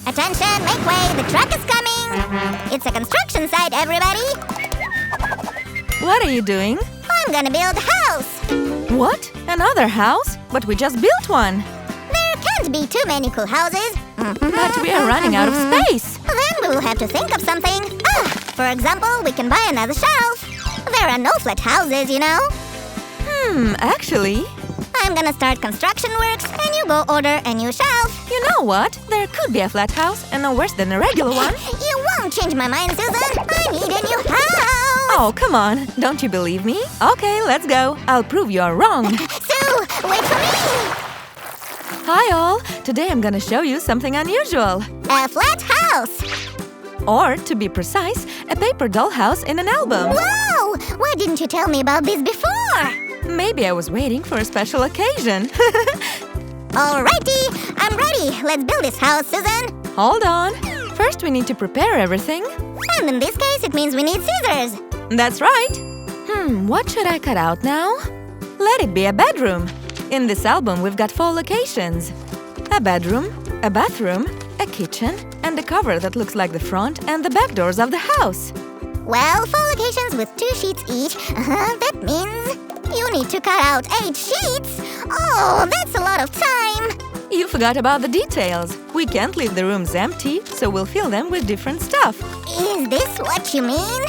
Attention, make way, the truck is coming! It's a construction site, everybody! What are you doing? I'm gonna build a house! What? Another house? But we just built one. There can't be too many cool houses. But we are running out of space. Then we will have to think of something. For example, we can buy another shelf. There are no flat houses, you know. Actually... I'm gonna start construction works, and you go order a new shelf. You know what? There could be a flat house and no worse than a regular one. You won't change my mind, Susan. I need a new house. Oh, come on. Don't you believe me? Okay, let's go. I'll prove you are wrong. Sue, wait for me. Hi all. Today I'm gonna show you something unusual. A flat house. Or, to be precise, a paper dollhouse in an album. Wow! Why didn't you tell me about this before? Maybe I was waiting for a special occasion. Alrighty, I'm ready. Let's build this house, Susan. Hold on. First we need to prepare everything. And in this case, it means we need scissors. That's right. What should I cut out now? Let it be a bedroom. In this album, we've got 4 locations. A bedroom, a bathroom, a kitchen, and a cover that looks like the front and the back doors of the house. Well, 4 locations with 2 sheets each. That means you need to cut out 8 sheets. Oh, that's a lot of time. You forgot about the details. We can't leave the rooms empty, so we'll fill them with different stuff. Is this what you mean?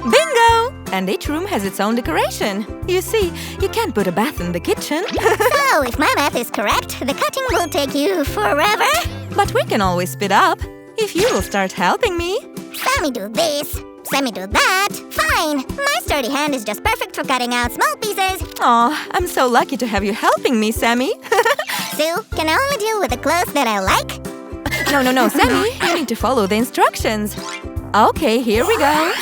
Bingo! And each room has its own decoration. You see, you can't put a bath in the kitchen. So, if my math is correct, the cutting will take you forever? But we can always speed up, if you will start helping me. Sammy do this, Sammy do that. Fine, my sturdy hand is just perfect for cutting out small pieces. Aw, I'm so lucky to have you helping me, Sammy. Sue, can I only deal with the clothes that I like? No, Sammy, you need to follow the instructions. Okay, here we go.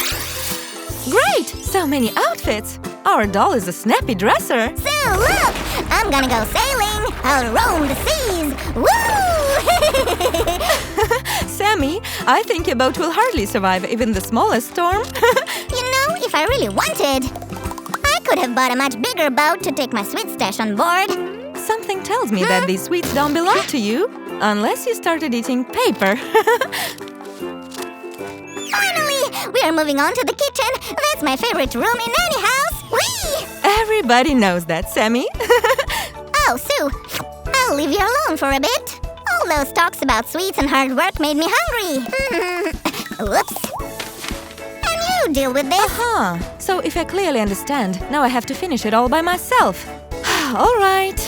Great! So many outfits! Our doll is a snappy dresser. Sue, look! I'm gonna go sailing! I'll roam the seas! Woo! Sammy, I think your boat will hardly survive even the smallest storm. You know, if I really wanted, I could have bought a much bigger boat to take my sweet stash on board. Something tells me that these sweets don't belong to you, unless you started eating paper. Finally! We are moving on to the kitchen. That's my favorite room in any house. Whee! Everybody knows that, Sammy. Oh, Sue, I'll leave you alone for a bit. All those talks about sweets and hard work made me hungry. Whoops. Can you deal with this? So if I clearly understand, now I have to finish it all by myself. All right.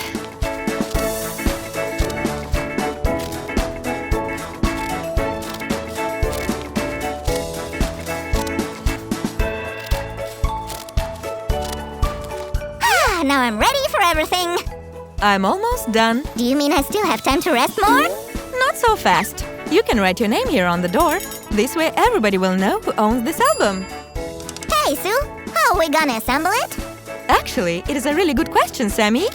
Now I'm ready for everything. I'm almost done. Do you mean I still have time to rest more? Not so fast. You can write your name here on the door. This way everybody will know who owns this album. Hey, Sue, how are we gonna assemble it? Actually, it is a really good question, Sammy.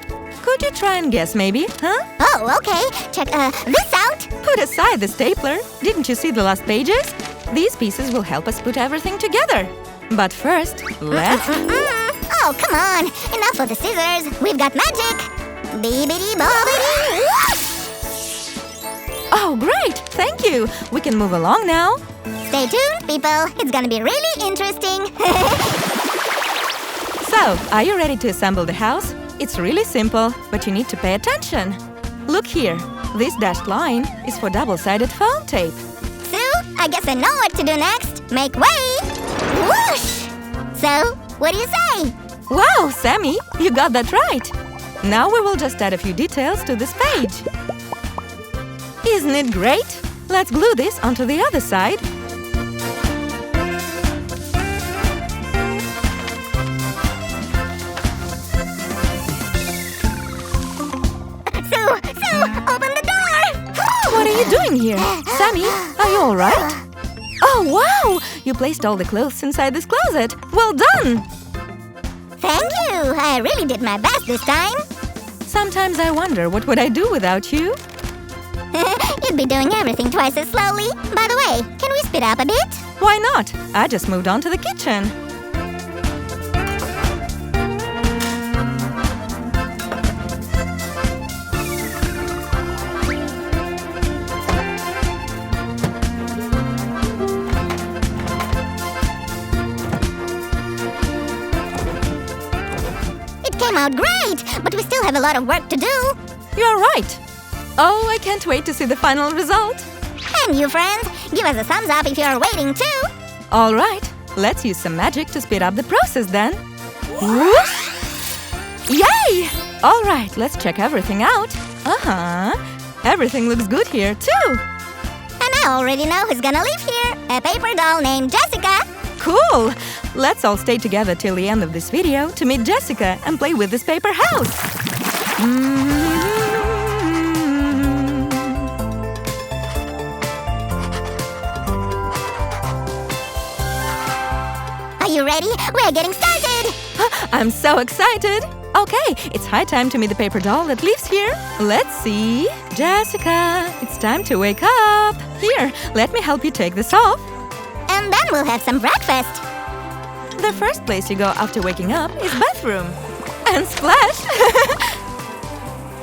Could you try and guess, maybe, huh? Oh, okay. Check this out. Put aside the stapler. Didn't you see the last pages? These pieces will help us put everything together. But first, let's... Oh, come on. Enough of the scissors. We've got magic. Beebity-bobbity. Oh, great! Thank you! We can move along now. Stay tuned, people. It's gonna be really interesting. So, are you ready to assemble the house? It's really simple, but you need to pay attention. Look here. This dashed line is for double-sided foam tape. Sue, I guess I know what to do next. Make way! Whoosh! So, what do you say? Wow, Sammy, you got that right. Now we will just add a few details to this page. Isn't it great? Let's glue this onto the other side. Sue, open the door! What are you doing here? Sammy, are you all right? Oh, wow! You placed all the clothes inside this closet. Well done! Thank you! I really did my best this time. Sometimes I wonder what would I do without you? You'd be doing everything twice as slowly. By the way, can we speed up a bit? Why not? I just moved on to the kitchen. came out great, but we still have a lot of work to do. You're right. Oh, I can't wait to see the final result. And you, friends, give us a thumbs up if you're waiting too. All right, let's use some magic to speed up the process then. Whoosh! Yay! All right, let's check everything out. Everything looks good here too. And I already know who's gonna live here. A paper doll named Jessica. Cool! Let's all stay together till the end of this video to meet Jessica and play with this paper house. Are you ready? We're getting started! I'm so excited! Okay, it's high time to meet the paper doll that lives here. Let's see. Jessica, it's time to wake up. Here, let me help you take this off. And then we'll have some breakfast. The first place you go after waking up is bathroom. And splash!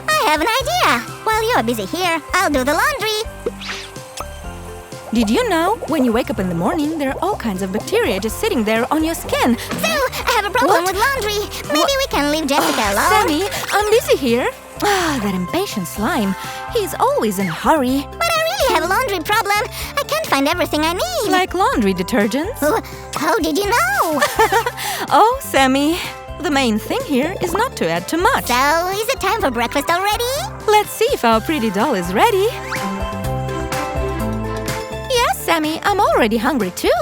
I have an idea. While you're busy here, I'll do the laundry. Did you know, when you wake up in the morning, there are all kinds of bacteria just sitting there on your skin? Sue, I have a problem with laundry. Maybe we can leave Jessica alone. Sammy, I'm busy here. That impatient slime. He's always in a hurry. But I really have a laundry problem. I can't find everything I need. Like laundry detergents? How did you know? Oh, Sammy. The main thing here is not to add too much. So, is it time for breakfast already? Let's see if our pretty doll is ready. Yes, Sammy, I'm already hungry too.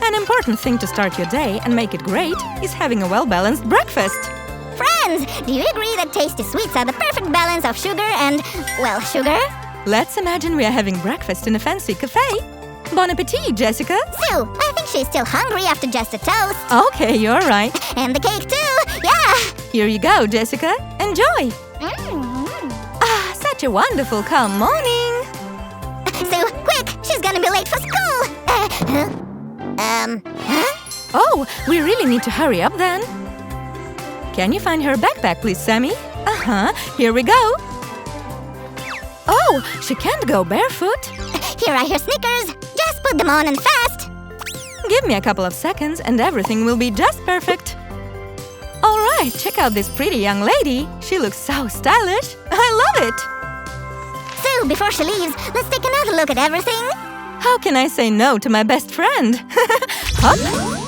An important thing to start your day and make it great is having a well-balanced breakfast. Friends, do you agree that tasty sweets are the perfect balance of sugar and, well, sugar? Let's imagine we are having breakfast in a fancy cafe. Bon appetit, Jessica. Sue, I think she's still hungry after just a toast. Okay, you're right. And the cake too, yeah! Here you go, Jessica. Enjoy. Such a wonderful, calm morning. Sue, quick! She's gonna be late for school! Oh, we really need to hurry up then. Can you find her backpack, please, Sammy? Here we go. Oh, she can't go barefoot. Here are your sneakers. Just put them on and fast. Give me a couple of seconds and everything will be just perfect. All right, check out this pretty young lady. She looks so stylish. I love it. Sue, before she leaves, let's take another look at everything. How can I say no to my best friend? Hop.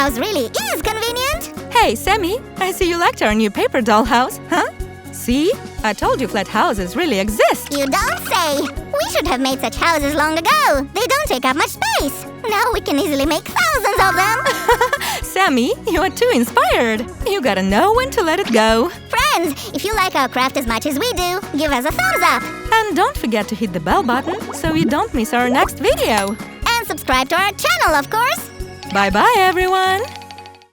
house really is convenient. Hey, Sammy, I see you liked our new paper doll house, huh? See? I told you flat houses really exist. You don't say. We should have made such houses long ago. They don't take up much space. Now we can easily make thousands of them. Sammy, you are too inspired. You gotta know when to let it go. Friends, if you like our craft as much as we do, give us a thumbs up. And don't forget to hit the bell button so you don't miss our next video. And subscribe to our channel, of course. Bye-bye, everyone.